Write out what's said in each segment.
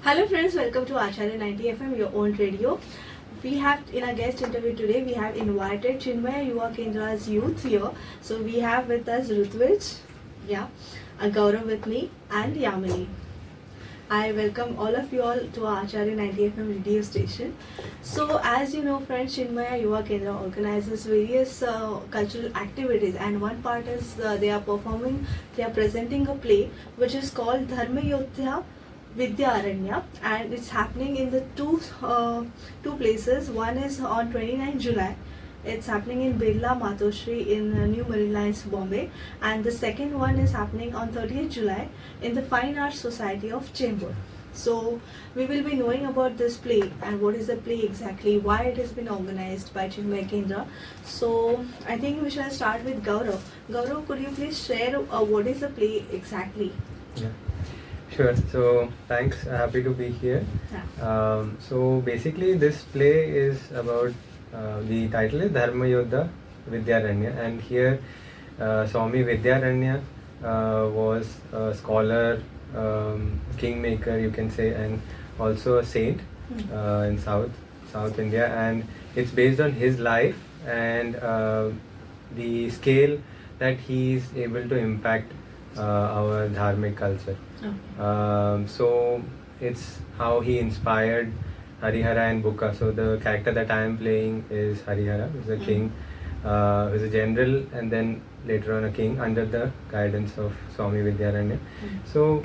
Hello friends, welcome to Acharya 90 FM, your own radio. We have in our guest interview today, we have invited Chinmay Yuva Kendra's youth here. So we have with us Rutvij, Gaurav with me, and Yamini. I welcome all of you all to our Acharya 90 FM radio station. So as you know friends, Chinmay Yuva Kendra organizes various cultural activities, and one part is they are presenting a play which is called Darmayoddha Vidyaranya, and it's happening in the two places. One is on 29 July. It's happening in Birla Matoshri in New Marine Lines, Bombay, and the second one is happening on 30th July in the Fine Arts Society of Chembur. So we will be knowing about this play and what is the play exactly, why it has been organized by Chinmay Kendra. So I think we shall start with Gaurav. Gaurav, could you please share what is the play exactly? Yeah. Sure. So thanks. Happy to be here. Yeah. So basically, this play is about the title is Darmayoddha Vidyaranya, and here Swami Vidyaranya was a scholar, kingmaker, you can say, and also a saint in South India, and it's based on his life and the scale that he is able to impact our dharmic culture. Okay. So it's how he inspired Harihara and Bukka. So the character that I am playing is Harihara, who's a king, who's a general, and then later on a king under the guidance of Swami Vidyaranya. So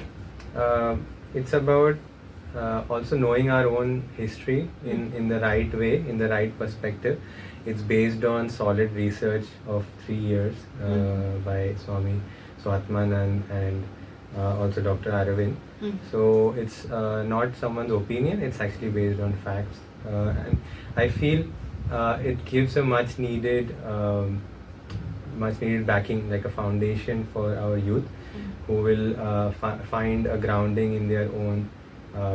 it's about also knowing our own history in the right way, in the right perspective. It's based on solid research of 3 years by Swami Swatman and also Dr. Aravind. So it's not someone's opinion, it's actually based on facts. And I feel it gives a much needed backing, like a foundation for our youth who will find a grounding in their own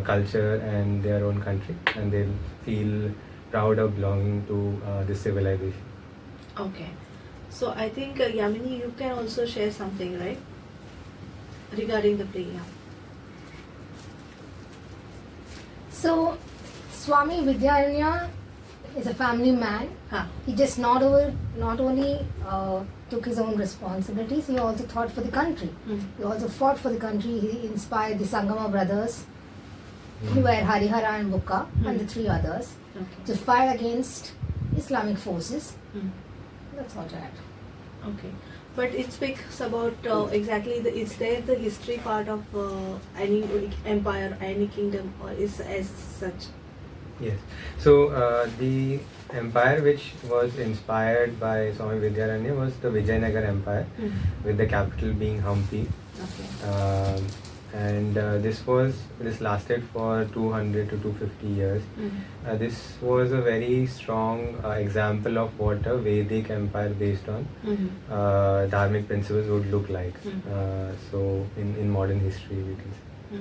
culture and their own country, and they'll feel proud of belonging to this civilization. Okay. So I think Yamini, you can also share something, right? Regarding the play, yeah. So, Swami Vidyaranya is a family man. Huh. He just not only took his own responsibilities, he also thought for the country. He also fought for the country. He inspired the Sangama brothers, who were Harihara and Bukka, and the 3 others, to fight against Islamic forces. That's all right. Okay. But it speaks about exactly is there the history part of any empire, any kingdom, or is as such? Yes. So the empire which was inspired by Swami Vidyaranya was the Vijayanagar Empire, with the capital being Hampi. Okay. And this lasted for 200 to 250 years. This was a very strong example of what a Vedic empire based on dharmic principles would look like. So in modern history, we can say.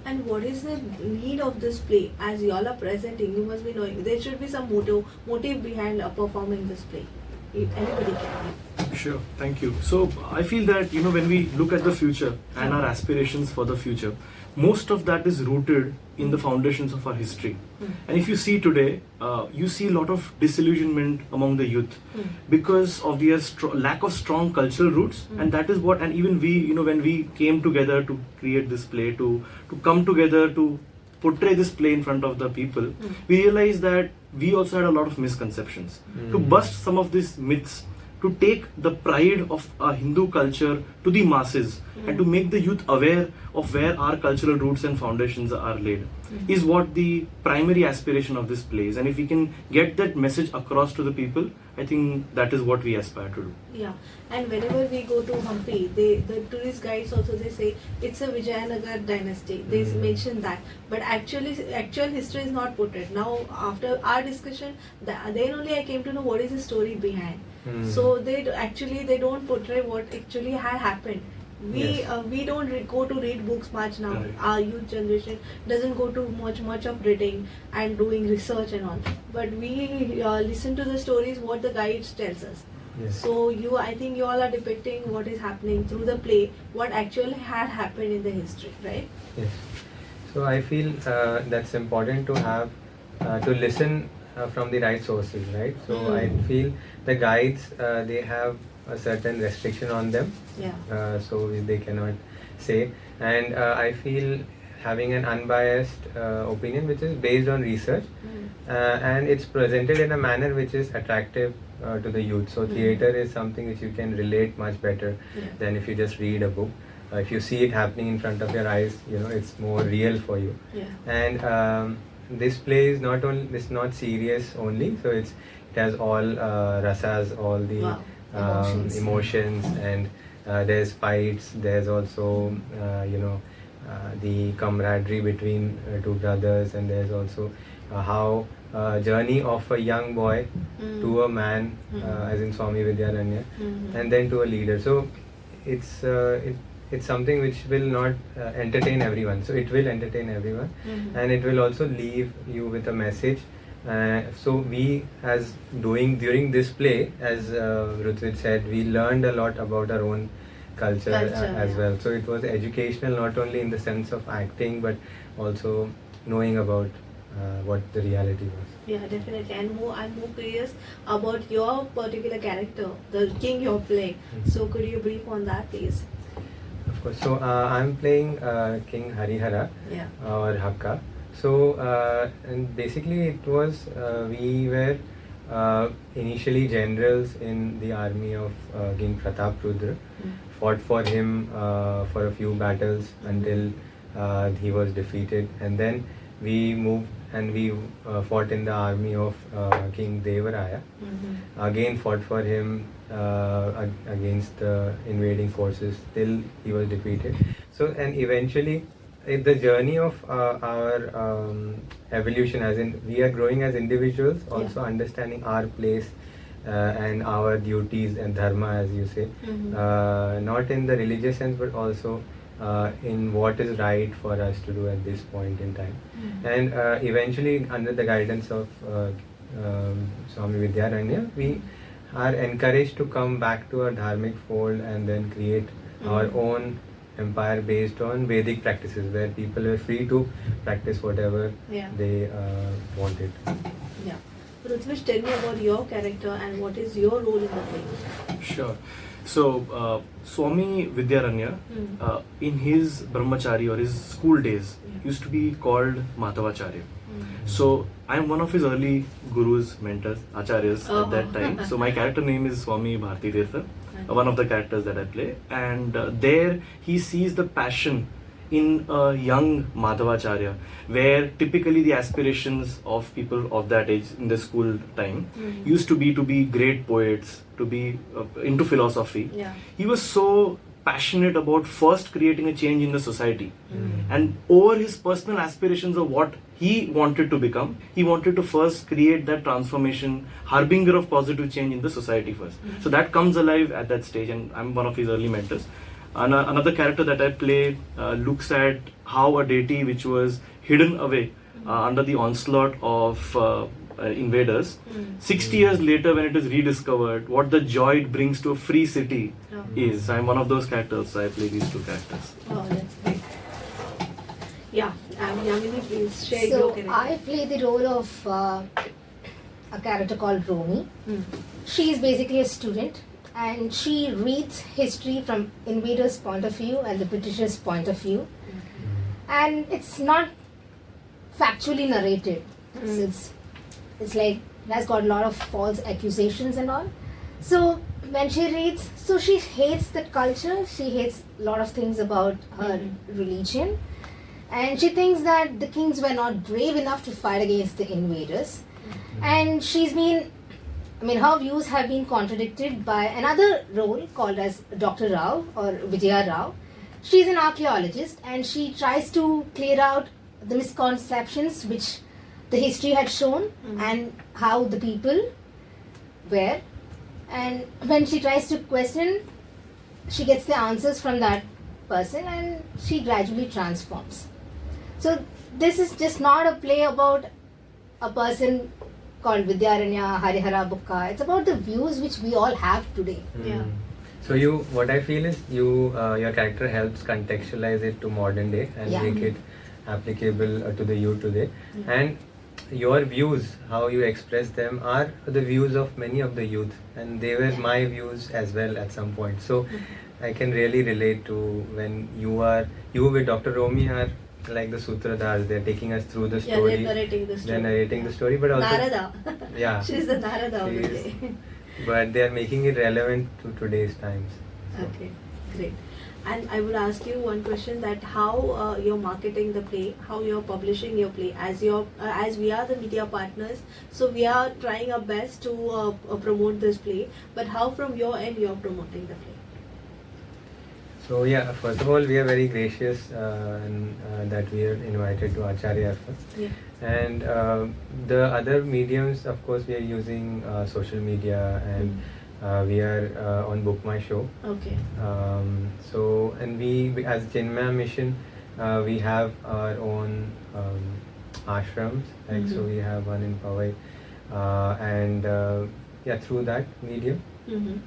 And what is the need of this play? As you all are presenting, you must be knowing there should be some motive behind performing this play. If anybody can. Sure, thank you. So I feel that when we look at the future and our aspirations for the future, most of that is rooted in the foundations of our history. And if you see today, you see a lot of disillusionment among the youth because of their lack of strong cultural roots. And that is what, and even we, when we came together to create this play, to come together to portray this play in front of the people, we realized that we also had a lot of misconceptions. To bust some of these myths, to take the pride of our Hindu culture to the masses and to make the youth aware of where our cultural roots and foundations are laid is what the primary aspiration of this play is. And if we can get that message across to the people, I think that is what we aspire to do. Yeah, and whenever we go to Hampi, the tourist guides also, they say it's a Vijayanagar dynasty. They mention that, but actual history is not portrayed. Now after our discussion, then only I came to know what is the story behind. So they don't portray what actually had happened. We don't go to read books much now. Correct. Our youth generation doesn't go to much of reading and doing research and all. But we listen to the stories what the guides tells us. Yes. So I think you all are depicting what is happening through the play, what actually had happened in the history, right? Yes. So I feel that's important to have to listen from the right sources, right? So I feel the guides they have a certain restriction on them, so they cannot say. And I feel having an unbiased opinion which is based on research and it's presented in a manner which is attractive to the youth. So theater is something which you can relate much better than if you just read a book. If you see it happening in front of your eyes, you know, it's more real for you. And this play is not serious only, so it has all rasas, all the emotions, and there's fights, there's also the camaraderie between two brothers, and there's also how journey of a young boy to a man, as in Swami Vidyaranya, and then to a leader. So it's something which will not entertain everyone. So it will entertain everyone, and it will also leave you with a message. So we, as during this play, as Rutvik said, we learned a lot about our own culture as well. So it was educational, not only in the sense of acting, but also knowing about what the reality was. Yeah, definitely. And I'm more curious about your particular character, the king you're playing. So could you brief on that, please? Of course. So I'm playing King Harihara or Hakka. So and basically it was we were initially generals in the army of King Pratap Rudra. Fought for him for a few battles until he was defeated, and then we moved and we fought in the army of King Devaraya. Again fought for him against the invading forces till he was defeated. So, and eventually the journey of our evolution, as in we are growing as individuals, also understanding our place and our duties and dharma, as you say, not in the religious sense but also in what is right for us to do at this point in time. And eventually, under the guidance of Swami Vidyaranya, we are encouraged to come back to our dharmic fold and then create our own empire based on Vedic practices, where people were free to practice whatever they wanted. Yeah. Rutvik, tell me about your character and what is your role in the play? Sure. So, Swami Vidyaranya, in his brahmachari or his school days, used to be called Matavacharya. So, I am one of his early gurus, mentors, acharyas at that time. So, my character name is Swami Bharti Tirtha, one of the characters that I play. And there he sees the passion in a young Madhavacharya, where typically the aspirations of people of that age in the school time used to be great poets, to be into philosophy. He was so passionate about first creating a change in the society, and over his personal aspirations of what he wanted to become, he wanted to first create that transformation, harbinger of positive change in the society first. So that comes alive at that stage, and I'm one of his early mentors. Another character that I play looks at how a deity which was hidden away under the onslaught of invaders, 60 years later when it is rediscovered, what the joy it brings to a free city is. I'm one of those characters, so I play these two characters. Oh, that's great. Yeah, Yamini, please share your character. I play the role of a character called Romi. She is basically a student, and she reads history from invaders' point of view and the Britishers' point of view, and it's not factually narrated. So it's like it has got a lot of false accusations and all. So when she reads, so she hates that culture, she hates a lot of things about her religion, and she thinks that the kings were not brave enough to fight against the invaders, and her views have been contradicted by another role called as Dr. Rao or Vijaya Rao. She's an archaeologist, and she tries to clear out the misconceptions which the history had shown and how the people were. And when she tries to question, she gets the answers from that person, and she gradually transforms. So this is just not a play about a person called Vidyaranya, Harihara, Bukka. It's about the views which we all have today. So what I feel is your character helps contextualize it to modern day and make it applicable to the youth today. And your views, how you express them, are the views of many of the youth, and they were my views as well at some point. So I can really relate to when you with Dr. Romi are like the Sutradhars. They're taking us through the story. They're narrating the story. They're narrating the story, but also Narada. yeah, She's the Narada of she the is. play. But they are making it relevant to today's times. So, Okay, great. And I would ask you one question, that how you're marketing the play, how you're publishing your play, as we are the media partners, so we are trying our best to promote this play, but how from your end you're promoting the play? So yeah, first of all, we are very gracious that we are invited to Acharya first. Yeah. And the other mediums, of course, we are using social media, and we are on Book My Show. Okay. So, and we as Chinmay Mission, we have our own ashrams. Like so, we have one in Powai, and yeah, through that medium, Mm-hmm.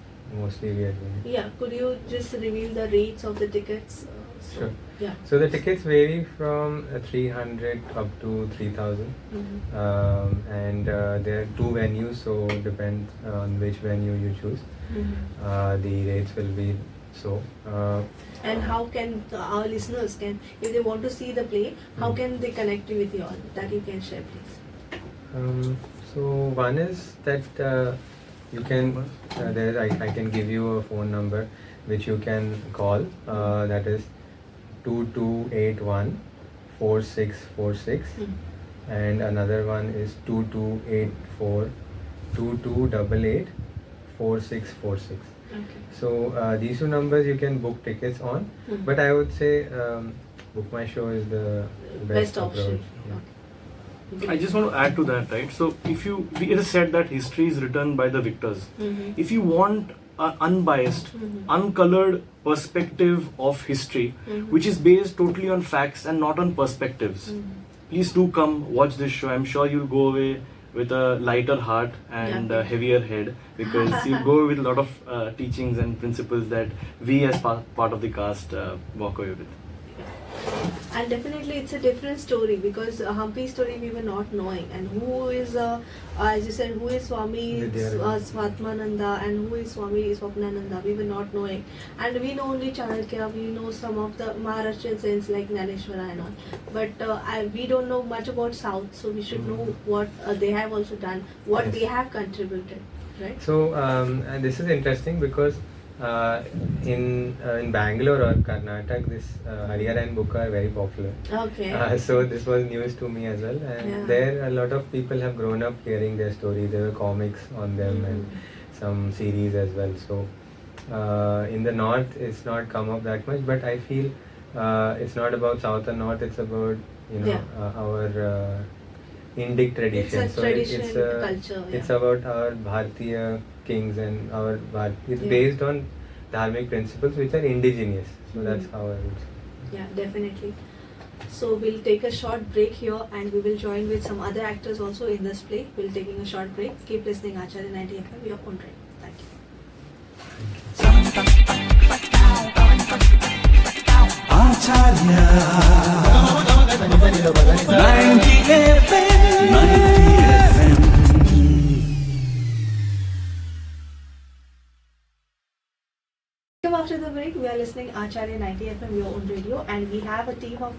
mostly we are doing it. Yeah, could you just reveal the rates of the tickets? Sure. Yeah. So the tickets vary from 300 up to 3,000, Mm-hmm. and there are two venues, so depends on which venue you choose. Mm-hmm. The rates will be so. And how can our listeners if they want to see the play, how can they connect with you all? That you can share, please. So one is that you can I can give you a phone number which you can call. That is 2281 4646, and another one is 2284 2288 4646. Okay. So these two numbers you can book tickets on, but I would say Book My Show is the best option. approach. Yeah. Okay. I just want to add to that, right? So it is said that history is written by the victors. Mm-hmm. If you want an unbiased, uncolored perspective of history, which is based totally on facts and not on perspectives, please do come watch this show. I'm sure you'll go away with a lighter heart and a heavier head, because you'll go away with a lot of teachings and principles that we as part of the cast walk away with. And definitely it's a different story, because Hampi's story we were not knowing, and who is as you said, who is Swami Swatmananda and who is Swami Swapnananda, we were not knowing. And we know only Chanakya, we know some of the Maharashtrian saints like Gnaneshwara and all, but we don't know much about South, so we should know what they have also done, what they have contributed, right? So and this is interesting because in Bangalore or Karnataka, this Harihara and book are very popular. Okay. So this was news to me as well, and there a lot of people have grown up hearing their story. There were comics on them and some series as well. So in the north, it's not come up that much, but I feel it's not about south and north. It's about our Indic tradition. It's a tradition, culture. It's about our Bharatiya kings and our it's based on dharmic principles which are indigenous. So that's how I would say. Yeah, definitely. So we'll take a short break here, and we will join with some other actors also in this play. We'll taking a short break. Keep listening Acharya 90 FM. You're on train. Thank you. After the break, we are listening Acharya 90 FM, your own radio, and we have a team of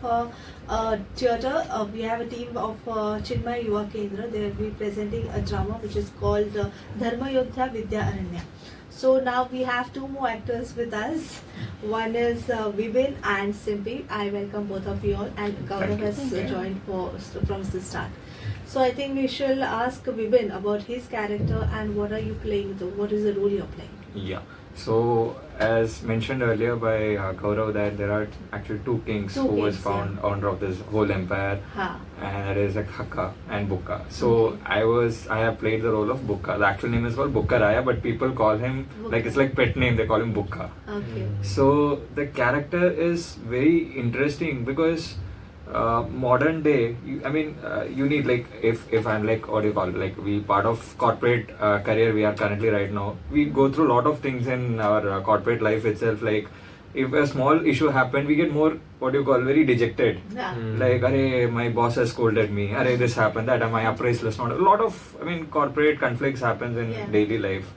theatre. We have a team of Chinmay Yuva Kendra. They will be presenting a drama which is called Darmayoddha Vidyaranya. So now we have two more actors with us. One is Vibin and Simpi. I welcome both of you all, and Gaurav has joined from the start. So I think we shall ask Vibin about his character and what are you playing, what is the role you're playing? Yeah. So, as mentioned earlier by Gaurav, that there are actually two kings who was found owner of this whole empire, and that is like Hakka and Bukka. So I have played the role of Bukka. The actual name is called Bukka Raya, but people call him it's like pet name. They call him Bukka. Okay. So the character is very interesting because modern day, you need like if I'm like what do you call it, like we part of corporate career we are currently right now, we go through a lot of things in our corporate life itself, like if a small issue happened, we get more, what you call, very dejected. Yeah. Like, "Arey, my boss has scolded me. Arey, this happened, that, my appraisal is not." A lot of, corporate conflicts happens in daily life.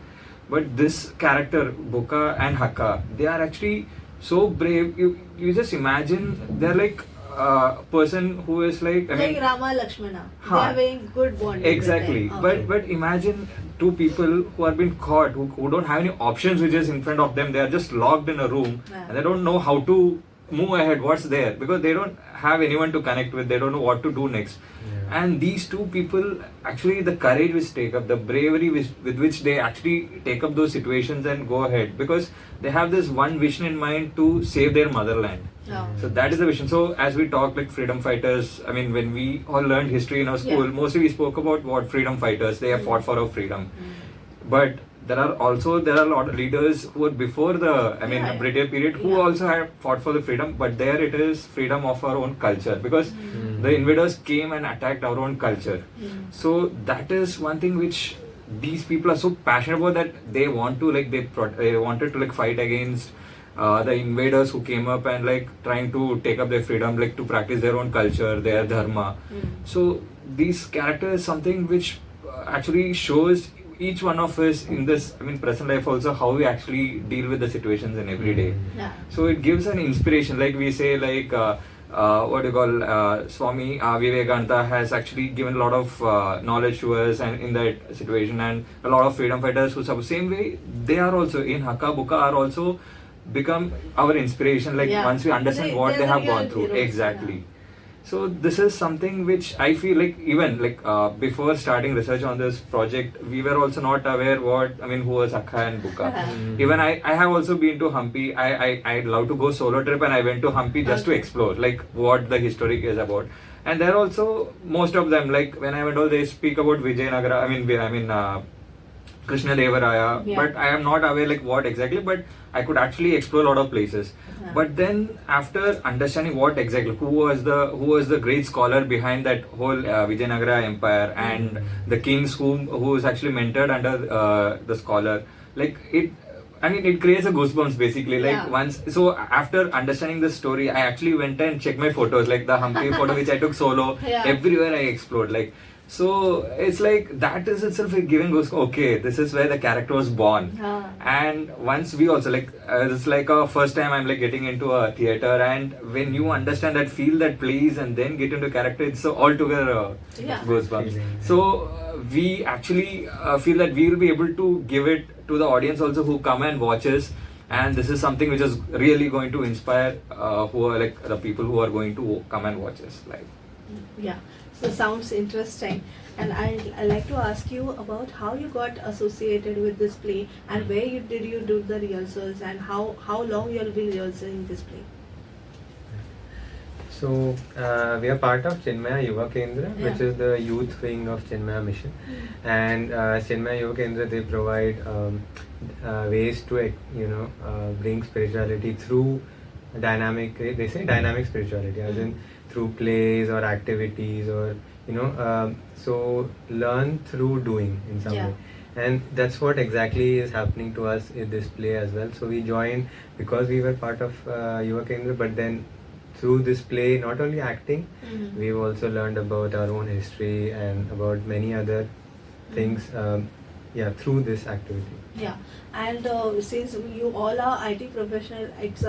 But this character, Buka and Hakka, they are actually so brave. You just imagine, they're like a person who is like Rama Lakshmana. They are very good bonding. Exactly. Okay. But imagine two people who have been caught, who don't have any options which is in front of them. They are just locked in a room and they don't know how to move ahead, what's there, because they don't have anyone to connect with. They don't know what to do next. And these two people, actually, the courage which take up, the bravery with which they actually take up those situations and go ahead, because they have this one vision in mind to save their motherland. So that is the vision. So as we talk like freedom fighters, when we all learned history in our school, mostly we spoke about what freedom fighters, they have fought for our freedom. But there are a lot of leaders who were before the British period who also have fought for the freedom, but there it is freedom of our own culture, because the invaders came and attacked our own culture. So that is one thing which these people are so passionate about, that they want to they wanted to fight against the invaders who came up and trying to take up their freedom, to practice their own culture, their dharma. So these characters, something which actually shows each one of us in this present life also, how we actually deal with the situations in every day. So it gives an inspiration, like we say, what you call, Swami Vivekananda has actually given a lot of knowledge to us and in that situation, and a lot of freedom fighters who suffer same way, they are also in Hakka Buka are also become our inspiration, once we understand what they have gone through. Exactly. So this is something which I feel even before starting research on this project, we were also not aware who was Hakka and Buka. Even I have also been to Hampi. I love to go solo trip, and I went to Hampi just to explore what the history is about. And there also, most of them, when I went, they speak about Vijayanagara, Krishna Devaraya, but I am not aware what exactly, but I could actually explore a lot of places. But then after understanding what exactly, who was the great scholar behind that whole Vijayanagara empire, and the kings who was actually mentored under the scholar, it creates a goosebumps basically. Once, so after understanding the story, I actually went and checked my photos, the Hampi photo which I took solo. Everywhere I explored, so it's that is itself giving us, okay, this is where the character was born. And once we also it's a first time I'm getting into a theater, and when you understand that, feel that place, and then get into character, it's altogether goosebumps. So we actually feel that we will be able to give it to the audience also who come and watch us, and this is something which is really going to inspire who are the people who are going to come and watch us live. So sounds interesting, and I'd like to ask you about how you got associated with this play, and where did you do the rehearsals, and how long you'll be rehearsing this play. So we are part of Chinmay Yuva Kendra, which is the youth wing of Chinmay Mission, and Chinmay Yuva Kendra, they provide ways to bring spirituality through dynamic. They say dynamic spirituality, as in through plays or activities, or so learn through doing in some way. And that's what exactly is happening to us in this play as well. So we joined because we were part of Yuva Kendra, but then through this play, not only acting, we've also learned about our own history and about many other things through this activity. And since you all are IT professional, it's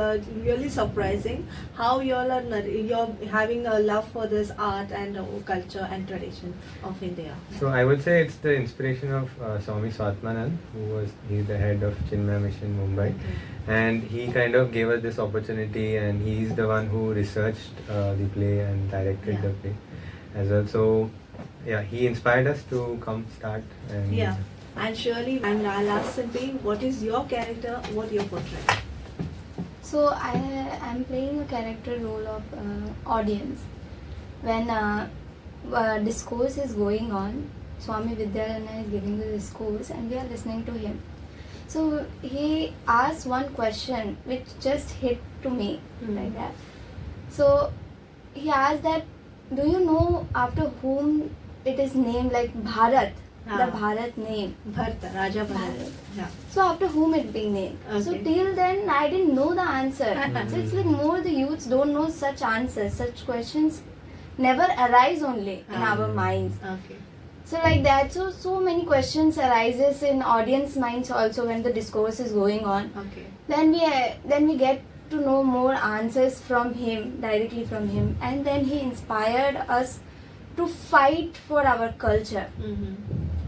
really surprising how you're having a love for this art and culture and tradition of India. So I would say it's the inspiration of Swami Swatmanand, he's the head of Chinmay Mission Mumbai, and he kind of gave us this opportunity, and he's the one who researched the play and directed the play as well. So he inspired us to come start. And and surely, and I'll ask simply, what is your character, what your portrait? So I am playing a character role of audience. When discourse is going on, Swami Vidyaranya is giving the discourse and we are listening to him. So he asked one question which just hit to me like that. So he asked that, do you know after whom it is named Bharat? the Bharat name. Bharata, Raja Bharat. Yeah. So after whom it being named. So Okay. till then I didn't know the answer. So it's like more the youths don't know such answers, such questions never arise only in our minds. Okay. So like that, so many questions arises in audience minds also when the discourse is going on. Okay. Then we get to know more answers from him, directly from him, and then he inspired us to fight for our culture,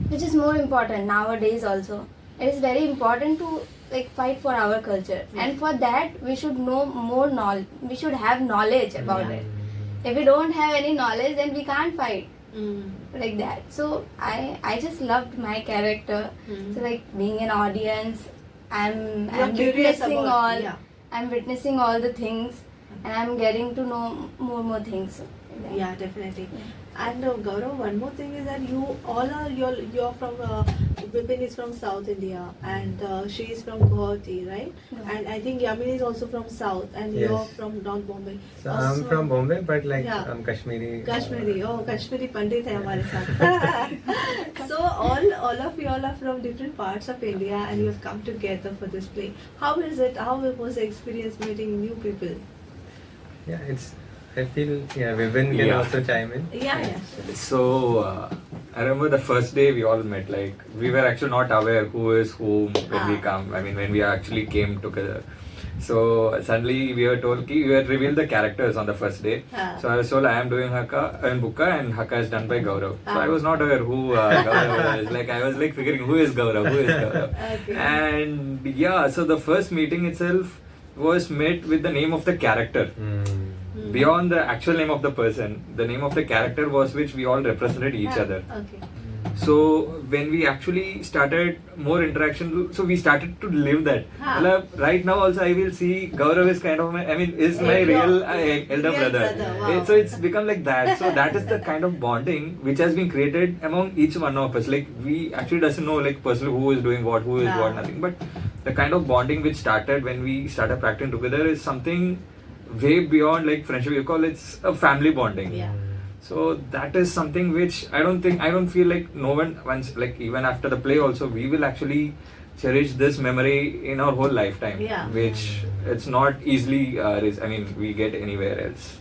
which is more important nowadays also. It is very important to like fight for our culture, and for that we should know more knowledge. We should have knowledge about it. If we don't have any knowledge, then we can't fight. Like that. So I just loved my character. So like being an audience, I'm curious witnessing about- all. yeah. I'm witnessing all the things, and I'm getting to know more things. Like that. Yeah, definitely. And Gaurav, one more thing is that you're from Vipin is from South India and she is from Guwahati, right? Yeah. And I think Yamin is also from South and Yes. you're from North Bombay. So I'm from Bombay, but like Yeah. I'm Kashmiri. Kashmiri. Oh, Kashmiri Pandit hai hamare saath. So all of you all are from different parts of India and you have come together for this play. How is it? How was the experience meeting new people? Yeah, I feel Vibin can Yeah. also chime in. Yeah. So I remember the first day we all met. Like we were actually not aware who is whom when we come. I mean, when we actually came together. So suddenly we were told we were revealed the characters on the first day. So I was told I am doing Hakka and Bukka, and Hakka is done by Gaurav. So I was not aware who Gaurav is. Like I was like figuring who is Gaurav, who is Gaurav. Okay. And yeah, so the first meeting itself was met with the name of the character. Beyond the actual name of the person, the name of the character was which we all represented each other. Okay. So when we actually started more interaction, so we started to live that. Huh. Matlab, right now also I will see Gaurav is kind of is my Yeah, real real elder brother. brother, wow. So it's become like that. So that is the kind of bonding which has been created among each one of us. Like we actually doesn't know like personally who is doing what, who is what, nothing. But the kind of bonding which started when we started practicing together is something way beyond like friendship. You call it's a family bonding. Yeah. So that is something which I don't feel like no one once like even after the play also we will actually cherish this memory in our whole lifetime. Yeah. Which it's not easily we get anywhere else.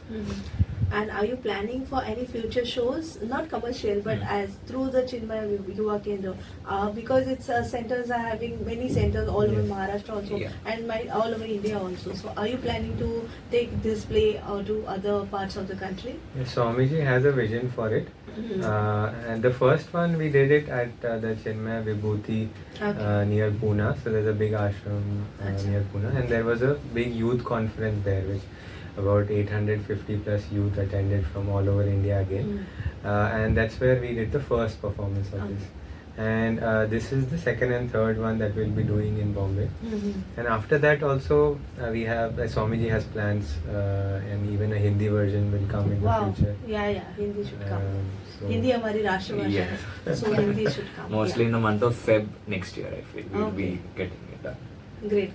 And are you planning for any future shows, not commercial, but as through the Chinmay Yuva Kendra? Because its centers are having many centers all over Maharashtra also, and all over India also. So are you planning to take this play to other parts of the country? Yes, Swamiji has a vision for it. And the first one we did it at the Chinmay Vibhuti near Pune. So there's a big ashram near Pune, and there was a big youth conference there, which about 850 plus youth attended from all over India again. And that's where we did the first performance of this. And this is the second and third one that we'll be doing in Bombay. And after that also we have Swamiji has plans and even a Hindi version will come in the future. Yeah, Hindi should come. So Hindi hamari Rashtra Bhasha Yeah. hai. So Hindi should come. Mostly in the month of Feb next year I feel we'll be getting it done. Great.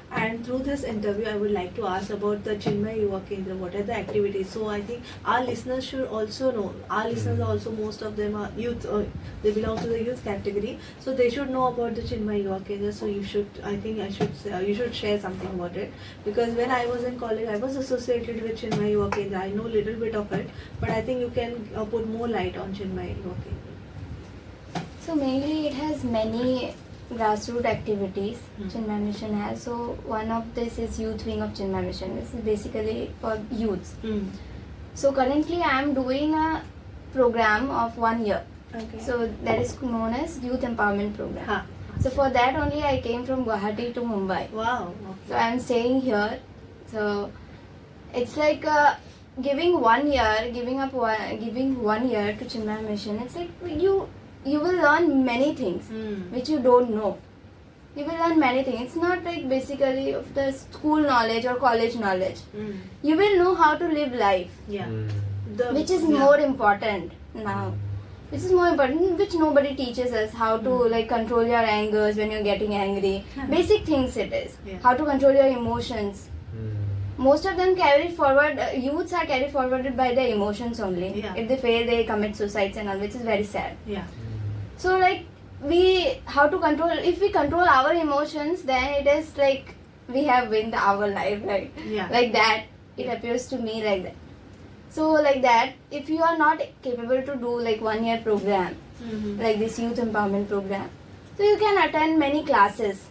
And through this interview, I would like to ask about the Chinmay Yuva Kendra. What are the activities? So I think our listeners should also know. Our listeners also, most of them are youth. They belong to the youth category, so they should know about the Chinmay Yuva Kendra. So you should you should share something about it, because when I was in college, I was associated with Chinmay Yuva Kendra. I know a little bit of it, but I think you can put more light on Chinmay Yuva Kendra. So mainly it has many grassroots activities Chinmay Mission has. So one of this is youth wing of Chinmay Mission. This is basically for youths. So currently I am doing a program of 1 year. Okay. So that is known as youth empowerment program. So for that only I came from Guwahati to Mumbai. Wow. So I am staying here. So it's like giving 1 year, giving 1 year to Chinmay Mission. It's like you will learn many things which you don't know. You will learn many things. It's not like basically of the school knowledge or college knowledge. You will know how to live life. Yeah. Which is more important now. Which is more important, which nobody teaches us how to like control your angers when you're getting angry. Basic things it is. How to control your emotions. Most of them carry forward, youths are carried forwarded by their emotions only. If they fail, they commit suicides and all, which is very sad. So like how to control, if we control our emotions, then it is like we have win our life, right? Yeah. Like that, it appears to me like that. So like that, if you are not capable to do like 1 year program, like this youth empowerment program, so you can attend many classes,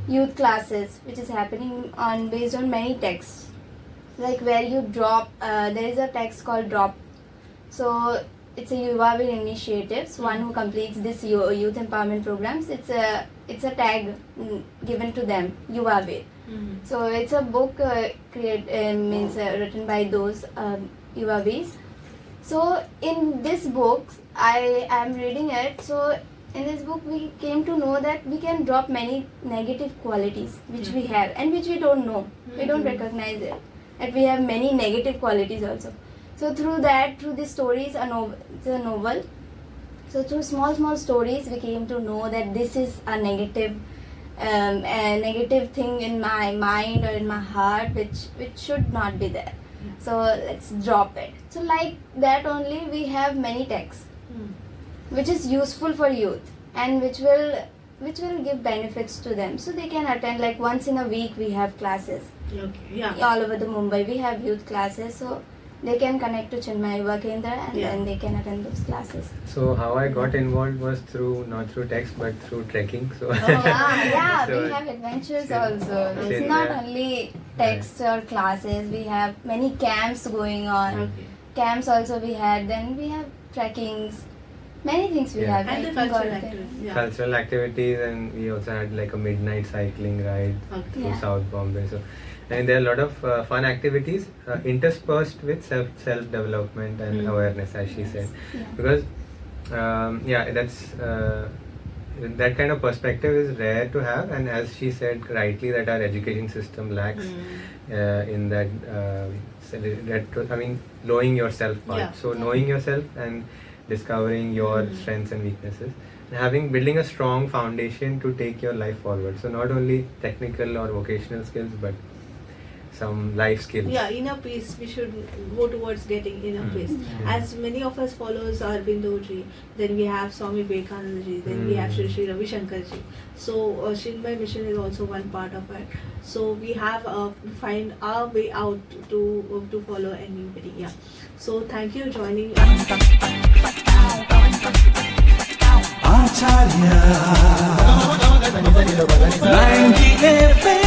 youth classes, which is happening on based on many texts, like where you drop, there is a text called drop. So it's a Yuva Vir initiatives, one who completes this youth empowerment programs, it's a tag given to them, Yuva Vir. So it's a book written by those Yuva Virs. So in this book, I am reading it. So in this book, we came to know that we can drop many negative qualities which we have and which we don't know. We don't recognize it. That we have many negative qualities also. So through this story is it's a novel. So through small stories, we came to know that this is a negative thing in my mind or in my heart, which should not be there. So let's drop it. So like that only, we have many texts which is useful for youth and which will give benefits to them. So they can attend like once in a week. We have classes. Okay. Yeah. All over the Mumbai, we have youth classes. So they can connect to Chinmay Yuva Kendra and then they can attend those classes. So how I got involved was not through text but through trekking. So yeah, so we have adventures also. It's not only texts or classes. We have many camps going on. Okay. Camps also we had. Then we have trekkings. Many things we have. And the cultural activities. Yeah. Cultural activities, and we also had like a midnight cycling ride through South Bombay. So, and there are a lot of fun activities interspersed with self development and awareness, as she said. Yeah. Because that's that kind of perspective is rare to have, and as she said rightly, that our education system lacks in that. Knowing yourself part. Yeah. So knowing yourself and discovering your strengths and weaknesses, and building a strong foundation to take your life forward. So not only technical or vocational skills, but some life skills. Yeah, inner peace. We should go towards getting inner peace. As many of us follows Aurobindo, then we have Swami Vivekananda, then we have Shri Shri Ravi Shankar ji. So Chinmay mission is also one part of it. So we have find our way out to follow anybody. Yeah. So thank you for joining us. Acharya 90 FM